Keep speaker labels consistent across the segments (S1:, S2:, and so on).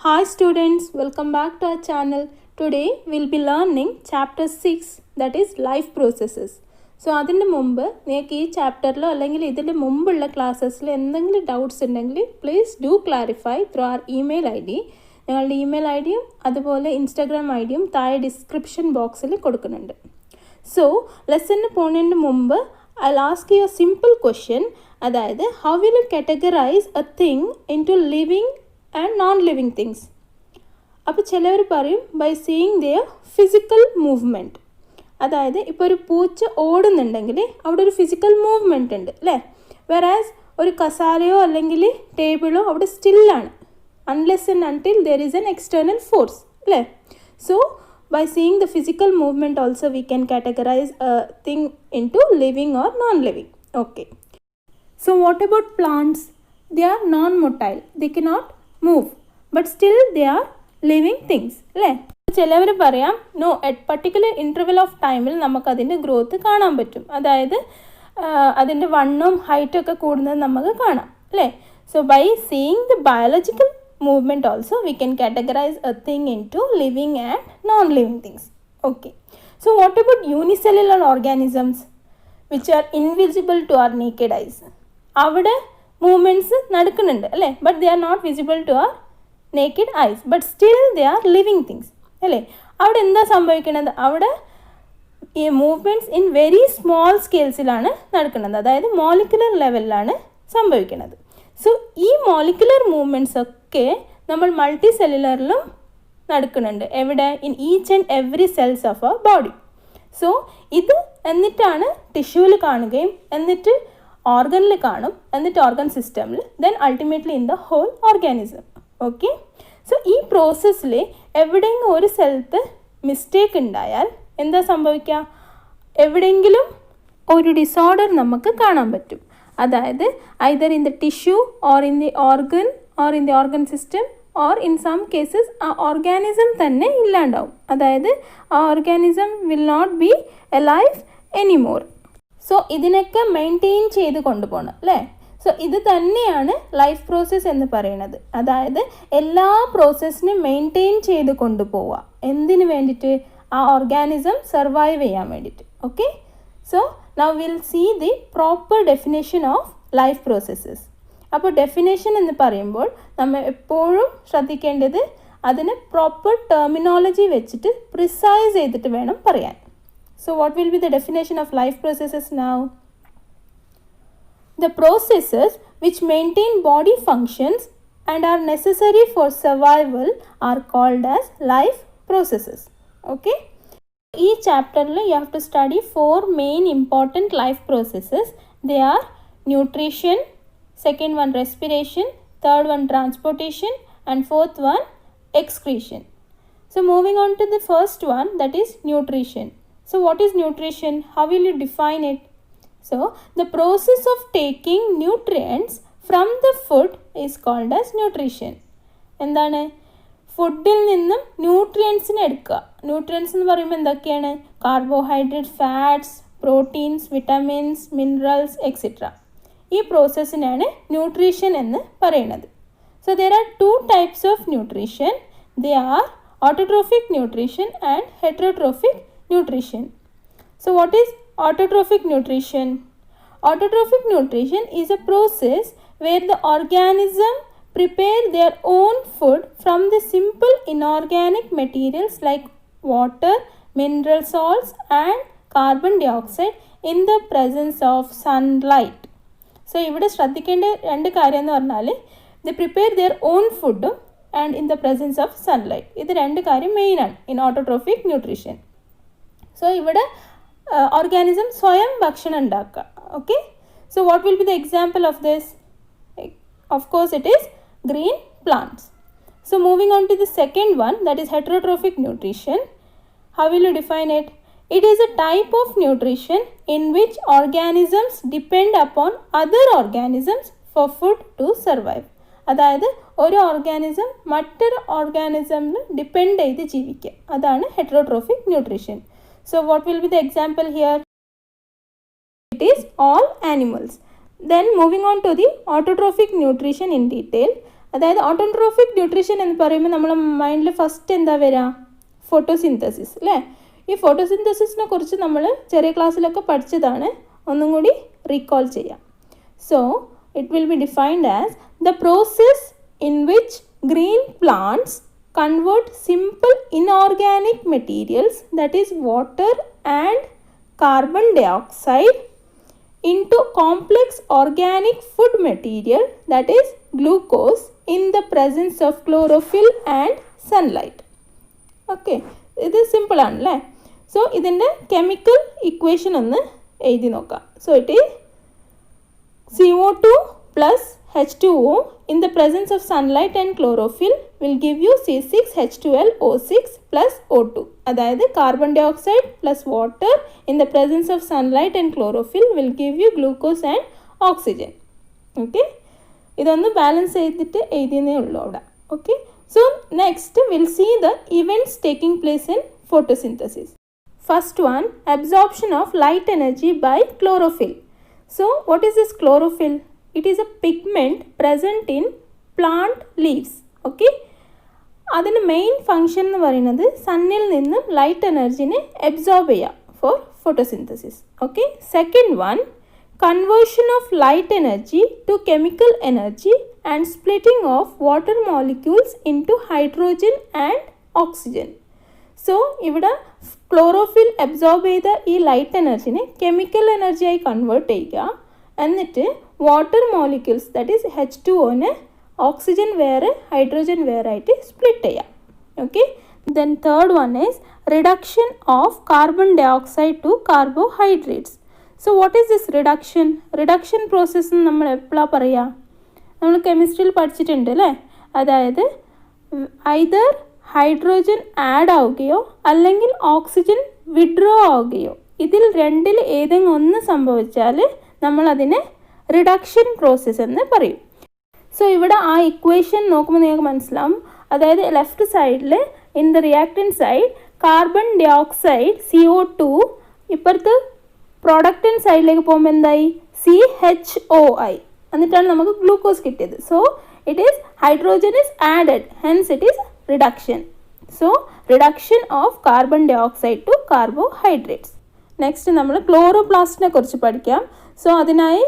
S1: Hi students, welcome back to our channel. Today we'll be learning chapter 6, that is life processes. So അതിൻ്റെ മുമ്പ് നിങ്ങൾക്ക് ഈ ചാപ്റ്ററിലോ അല്ലെങ്കിൽ ഇതിൻ്റെ മുമ്പുള്ള ക്ലാസ്സസിൽ എന്തെങ്കിലും ഡൗട്ട്സ് ഉണ്ടെങ്കിൽ please do clarify through our email I D. ഞങ്ങളുടെ ഇമെയിൽ ഐ ഡിയും അതുപോലെ ഇൻസ്റ്റാഗ്രാം ഐ ഡിയും താഴെ ഡിസ്ക്രിപ്ഷൻ ബോക്സിൽ കൊടുക്കുന്നുണ്ട്. സോ ലെസണിന് പോകുന്നതിന് മുമ്പ് I'll ask you a simple question, അതായത് how will you categorize a thing into living and non-living things? അപ്പോൾ ചിലവർ പറയും by seeing their physical movement. അതായത് ഇപ്പോൾ ഒരു പൂച്ച ഓടുന്നുണ്ടെങ്കിൽ അവിടെ ഒരു ഫിസിക്കൽ മൂവ്മെൻറ്റ് ഉണ്ട് അല്ലേ. വെറാസ് ഒരു കസാലയോ അല്ലെങ്കിൽ ടേബിളോ അവിടെ സ്റ്റില്ലാണ്, unless and until there is an external force അല്ലേ. So by seeing the physical movement also we can categorize a thing into living or non-living. Okay. So what about plants? They are non-motile. They cannot move. But still they are living things. അല്ലേ? ചിലവർ പറയാം no at particular interval of ടൈമിൽ നമുക്കതിൻ്റെ growth കാണാൻ പറ്റും. അതായത് അതിൻ്റെ വണ്ണവും ഹൈറ്റും ഒക്കെ കൂടുന്നത് നമുക്ക് കാണാം അല്ലേ. So by seeing the biological movement also we can categorize a thing into living and non-living things. Okay, so what about unicellular organisms which are invisible to our naked eyes? avade movements nadakkunnundu alle, but they are not visible to our naked eyes, but still they are living things alle. avade endha sambhavikkunathu, avade ഈ movements in very small സ്കെയിൽസിലാണ് നടക്കുന്നത്, അതായത് molecular ലെവലിലാണ് സംഭവിക്കുന്നത്. So ഈ molecular movements ഒക്കെ നമ്മൾ multi സെല്ലുലറിലും നടക്കുന്നുണ്ട്. എവിടെ? In each and every cells of our body. So ഇത് എന്നിട്ടാണ് ടിഷ്യൂവിൽ കാണുകയും എന്നിട്ട് ഓർഗനിൽ കാണും, എന്നിട്ട് ഓർഗൻ സിസ്റ്റമിൽ, then ultimately in the whole organism. Okay. So ഈ പ്രോസസ്സിൽ എവിടെയെങ്കിലും ഒരു സ്ഥലത്ത് മിസ്റ്റേക്ക് ഉണ്ടായാൽ എന്താ സംഭവിക്കുക? എവിടെയെങ്കിലും ഒരു ഡിസോർഡർ നമുക്ക് കാണാൻ പറ്റും. അതായത് either in the tissue or in the organ or in the organ system or in some cases ആ ഓർഗാനിസം തന്നെ ഇല്ലാണ്ടാവും. അതായത് ആ organism will not be alive anymore. So ഇതിനൊക്കെ മെയിൻറ്റെയിൻ ചെയ്ത് കൊണ്ടുപോകണം അല്ലേ. സോ ഇത് തന്നെയാണ് ലൈഫ് പ്രോസസ്സ് എന്ന് പറയുന്നത്. അതായത് എല്ലാ പ്രോസസ്സിനും മെയിൻറ്റെയിൻ ചെയ്ത് കൊണ്ടുപോവുക. എന്തിനു വേണ്ടിയിട്ട്? ആ ഓർഗാനിസം സർവൈവ് ചെയ്യാൻ വേണ്ടിയിട്ട്. Okay. So now we'll see the proper definition of life processes. അപ്പോൾ ഡെഫിനേഷൻ എന്ന് പറയുമ്പോൾ നമ്മൾ എപ്പോഴും ശ്രദ്ധിക്കേണ്ടത് അതിന് പ്രോപ്പർ ടെർമിനോളജി വെച്ചിട്ട് പ്രിസൈസ് ചെയ്തിട്ട് വേണം പറയാൻ. So what will be the definition of life processes now? The processes which maintain body functions and are necessary for survival are called as life processes. Okay. ഈ ചാപ്റ്ററിൽ you have to study 4 main important life processes. They are nutrition, second one respiration, third one transportation, and fourth one excretion. So moving on to the first one, that is nutrition. So what is nutrition? How will you define it? So the process of taking nutrients from the food is called as nutrition. എന്താണ്? ഫുഡിൽ നിന്നും ന്യൂട്രിയൻസിനെ എടുക്കുക. Nutrients എന്ന് പറയുമ്പോൾ എന്തൊക്കെയാണ്? Carbohydrate, fats, proteins, vitamins, minerals etcetera. ഈ പ്രോസസ്സിനാണ് nutrition എന്ന് പറയുന്നത്. So there are 2 types of nutrition. They are autotrophic nutrition and heterotrophic nutrition. So what is autotrophic nutrition? Autotrophic nutrition is a process where the organism prepare their own food from the simple inorganic materials like water, mineral salts and carbon dioxide in the presence of sunlight. So ഇവിടെ ശ്രദ്ധിക്കേണ്ട 2 കാര്യം എന്ന് പറഞ്ഞാൽ they prepare their own food and in the presence of sunlight. ഇത് 2 കാര്യം മെയിനാണ് in autotrophic nutrition. So ഇവിടെ organism സ്വയം ഭക്ഷണം ഉണ്ടാക്കുക. Okay. So what will be the example of this? Of course it is green plants. So moving on to the second one, that is heterotrophic nutrition. How will you define it? It is a type of nutrition in which organisms depend upon other organisms for food to survive. അതായത് ഒരു organism മറ്റൊരു ഓർഗാനിസമിൽ depend ചെയ്ത് ജീവിക്കുക. അതാണ് heterotrophic nutrition. So what will be the example here? It is all animals. Then moving on to the autotrophic nutrition in detail. അതായത് autotrophic nutrition എന്ന് പറയുമ്പോൾ നമ്മളെ മൈൻഡിൽ ഫസ്റ്റ് എന്താ വരിക? ഫോട്ടോസിന്തസിസ് അല്ലേ? ഈ ഫോട്ടോസിന്തസിസിനെ കുറിച്ച് നമ്മൾ ചെറിയ ക്ലാസ്സിലൊക്കെ പഠിച്ചതാണ്. ഒന്നും കൂടി റീകോൾ ചെയ്യാം. So it will be defined as the process in which green plants convert simple inorganic materials, that is water and carbon dioxide, into complex organic food material, that is glucose, in the presence of chlorophyll and sunlight. Okay, ഇത് simple ആണല്ലേ? So ഇതിൻ്റെ chemical equation ഒന്ന് എഴുതി നോക്കാം. So it is CO2 plus H2O in the presence of sunlight and chlorophyll will give you C6H12O6 plus O2. അതായത് carbon dye oxide plus water in the presence of sunlight and chlorophyll will give you glucose and oxygen. Okay, ഇതൊന്ന് balance ചെയ്തിട്ട് എഴുതിയേ ഉള്ളൂ അവിടെ. Okay, so next will see the events taking place in photosynthesis. First one, absorption of light energy by chlorophyll. So what is this chlorophyll? It is a pigment present in plant leaves. Okay, അതിന് main function എന്ന് പറയുന്നത് സണ്ണിൽ നിന്നും light എനർജിനെ absorb ചെയ്യുക for photosynthesis. Okay, second one, conversion of light energy to chemical energy and splitting of water molecules into hydrogen and oxygen. So ഇവിടെ chlorophyll absorb ചെയ്ത ഈ ലൈറ്റ് എനർജിനെ കെമിക്കൽ എനർജിയായി കൺവേർട്ട് ചെയ്യുക. എന്നിട്ട് വാട്ടർ മോളിക്യൂൾസ്, ദാറ്റ് ഈസ് H2Oനെ oxygen വേറെ hydrogen വേറെ ആയിട്ട് സ്പ്ലിറ്റ് ചെയ്യാം. Okay, then third one is reduction of carbon dye oxide to carbohydrates. So what is this reduction? Reduction process നമ്മൾ എപ്പോഴാണ് പറയുക? നമ്മൾ കെമിസ്ട്രിയിൽ പഠിച്ചിട്ടുണ്ട് അല്ലേ? അതായത് ഐദർ ഹൈഡ്രോജൻ ആഡ് ആവുകയോ അല്ലെങ്കിൽ ഓക്സിജൻ വിഡ്രോ ആവുകയോ, ഇതിൽ രണ്ടിൽ ഏതെങ്കിലും ഒന്ന് സംഭവിച്ചാൽ നമ്മളതിനെ റിഡക്ഷൻ പ്രോസസ്സ് എന്ന് പറയും. സോ ഇവിടെ ആ ഇക്വേഷൻ നോക്കുമ്പോൾ നിങ്ങൾക്ക് മനസ്സിലാവും. അതായത് ലെഫ്റ്റ് സൈഡിൽ in the reactant side carbon dye ഓക്സൈഡ് CO2, ഇപ്പുറത്ത് പ്രൊഡക്റ്റൻറ്റ് സൈഡിലേക്ക് പോകുമ്പോൾ എന്തായി? CHOI, എന്നിട്ടാണ് നമുക്ക് ഗ്ലൂക്കോസ് കിട്ടിയത്. So it is hydrogen is added, hence it is reduction. So reduction of carbon dye oxide to carbohydrates. Next നമ്മൾ ക്ലോറോപ്ലാസ്റ്റിനെ കുറിച്ച് പഠിക്കാം. സോ അതിനായി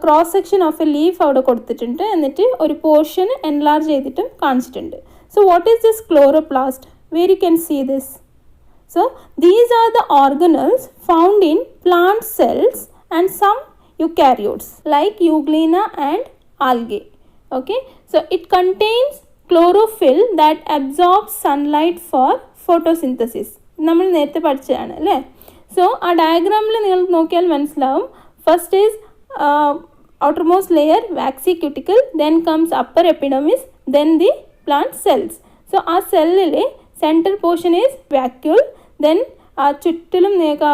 S1: cross section of a leaf അവിടെ കൊടുത്തിട്ടുണ്ട്, എന്നിട്ട് ഒരു പോർഷൻ എൻലാർജ് ചെയ്തിട്ടും കാണിച്ചിട്ടുണ്ട്. So what is this chloroplast? Where you can see this? So these are the organelles found in plant cells and some eukaryotes like euglena and algae. Okay, so it contains chlorophyll that absorbs sunlight for photosynthesis. നമ്മൾ നേരത്തെ പഠിച്ചതാണ് അല്ലേ? So ആ ഡയഗ്രാമിൽ നിങ്ങൾ നോക്കിയാൽ മനസ്സിലാവും. First is outermost layer waxy cuticle, then comes upper epidermis, then the plant cells. So ആ സെല്ലിലെ central portion is vacuole, then ആ ചുറ്റിലും നിങ്ങൾക്ക്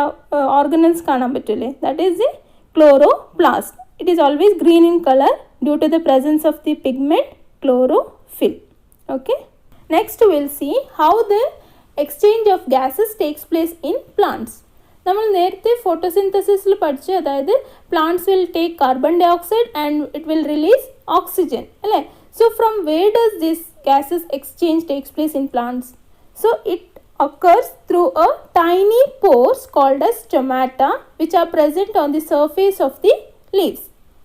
S1: ഓർഗനൽസ് കാണാൻ പറ്റില്ലേ? That is the chloroplast. It is always green in color due to the presence of the pigment chlorophyll. Okay, next we will see how the exchange of gases takes place in plants. നമ്മൾ നേരത്തെ ഫോട്ടോസിന്തസിസിൽ പഠിച്ചു, അതായത് plants will take carbon dye oxide and it will release oxygen അല്ലേ? So from where does this gases exchange takes place in plants? So it occurs through a tiny pores called as stomata, which are present on the surface of the leaves.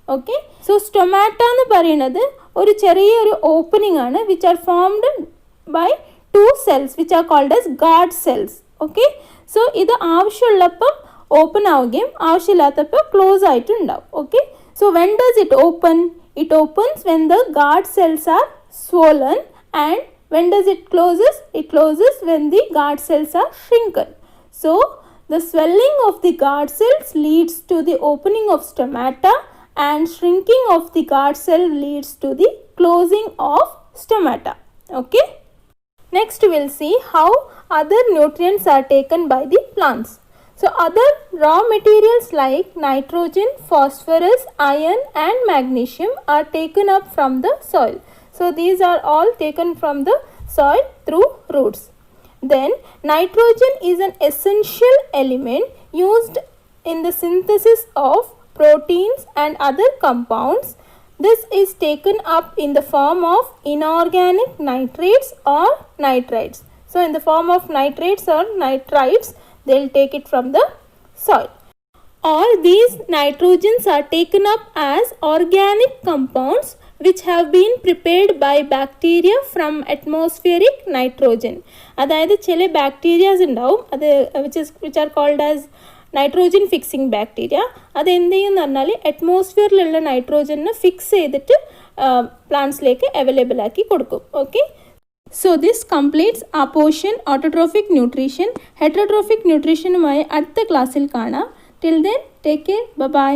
S1: Okay, so stomata എന്ന് പറയുന്നത് ഒരു ചെറിയൊരു opening ആണ്, which are formed by two cells which are called as guard cells. Okay, so ഇത് ആവശ്യമുള്ളപ്പം open ആവുകയും ആവശ്യമില്ലാത്തപ്പോൾ close ആയിട്ടുണ്ടാവും. Okay, so when does it open? It opens when the guard cells are swollen, and when does it closes? It closes when the guard cells are shrunken. So the swelling of the guard cells leads to the opening of stomata, and shrinking of the guard cell leads to the closing of stomata. Okay, next we will see how other nutrients are taken by the plants. So other raw materials like nitrogen, phosphorus, iron and magnesium are taken up from the soil. So these are all taken from the soil through roots. Then nitrogen is an essential element used in the synthesis of proteins and other compounds. This is taken up in the form of inorganic nitrates or nitrites. So in the form of nitrates or nitrites, they will take it from the soil. All these nitrogens are taken up as organic compounds which have been prepared by bacteria from atmospheric nitrogen. അതായത് ചില bacterias ഉണ്ടാവും, അത് which are called as nitrogen fixing bacteria. അതെന്ത് ചെയ്യുമെന്ന് പറഞ്ഞാൽ അറ്റ്മോസ്ഫിയറിലുള്ള നൈട്രോജനെ fix ചെയ്തിട്ട് പ്ലാന്റ്സിലേക്ക് available ആക്കി കൊടുക്കും. ഓക്കെ, സോ ദിസ് കംപ്ലീറ്റ്സ് ആ പോർഷൻ ഓട്ടോട്രോഫിക് ന്യൂട്രീഷൻ. ഹെറ്ററോട്രോഫിക് ന്യൂട്രീഷനുമായി അടുത്ത ക്ലാസ്സിൽ കാണാം. Till then take care, by.